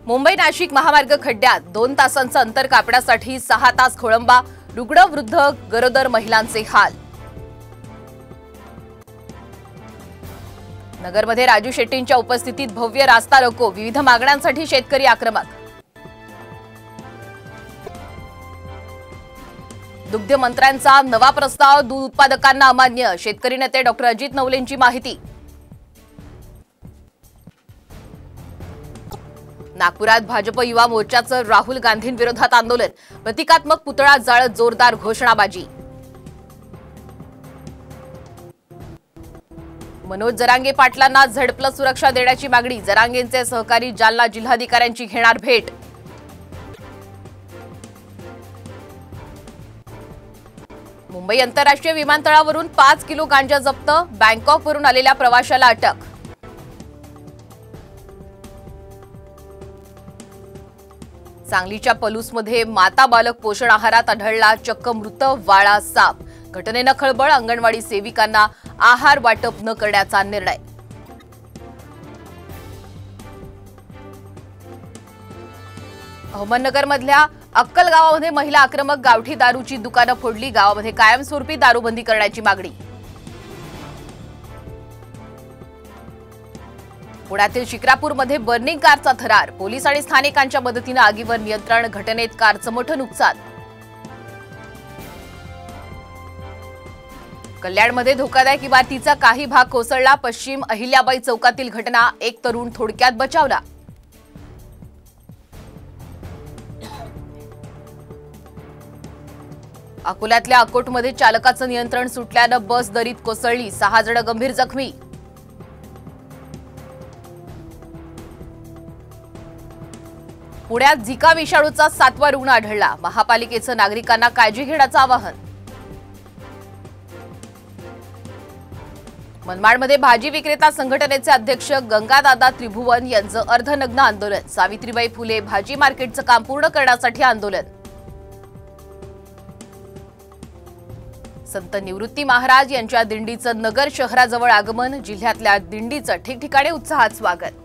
मुंबई नाशिक महामार्ग खड्ड्यात 2 तासांचं अंतर कापण्यासाठी 6 तास खोळंबा, रुग्ण वृद्ध गरोदर महिलांचे हाल। नगरमध्ये राजू शेट्टींच्या उपस्थितीत भव्य रास्ता रोको, विविध मागण्यांसाठी शेतकरी आक्रमक। दुग्ध मंत्र्यांचा नवा प्रस्ताव दूध उत्पादकांना अमान्य, शेतकरी नेते डॉ. अजित नवलेंची माहिती। नागपुरात भाजप युवा मोर्चाचं राहुल गांधींविरोधात आंदोलन, प्रतिकात्मक पुतळा जाळत जोरदार घोषणाबाजी। मनोज जरांगे पाटलांना झड+ सुरक्षा देण्याची मागणी, जरांगेंचे सहकारी जालना जिल्हाधिकाऱ्यांची घेणार भेट। मुंबई आंतरराष्ट्रीय विमानतळावरून 5 किलो गांजा जप्त, बँकॉकवरून आलेल्या प्रवाशाला अटक। सांगलीच्या पलूसमध्ये माता बालक पोषण आहारात आढळला चक्क मृत वाळा साप, घटनेनं खळबळ, अंगणवाडी सेविकांना आहार वाटप न करण्याचा निर्णय। अहमदनगरमधल्या अक्कल गावामध्ये महिला आक्रमक, गावठी दारूची दुकानं फोडली, गावामध्ये कायमस्वरूपी दारूबंदी करण्याची मागणी। पुण्यातील शिक्रापूरमध्ये बर्निंग कारचा थरार, पोलीस आणि स्थानिकांच्या मदतीने आगीवर नियंत्रण, घटनेत कारचं मोठं नुकसान। कल्याणमध्ये धोकादायक इमारतीचा काही भाग कोसळला, पश्चिम अहिल्याबाई चौकातील घटना, एक तरुण थोडक्यात बचावला। अकोल्यातल्या अकोटमध्ये चालकाचं नियंत्रण सुटल्यानं बस दरीत कोसळली, 6 जण गंभीर जखमी। पुण्यात झिका विषाणूचा 7वा रुग्ण आढळला, महापालिकेचं नागरिकांना काळजी घेण्याचं आवाहन। मनमाडमध्ये भाजी विक्रेता संघटनेचे अध्यक्ष गंगादादा त्रिभुवन यांचं अर्धनग्न आंदोलन, सावित्रीबाई फुले भाजी मार्केटचं काम पूर्ण करण्यासाठी आंदोलन। संत निवृत्ती महाराज यांच्या दिंडीचं नगर शहराजवळ आगमन, जिल्ह्यातल्या दिंडीचं ठिकठिकाणी उत्साहात स्वागत।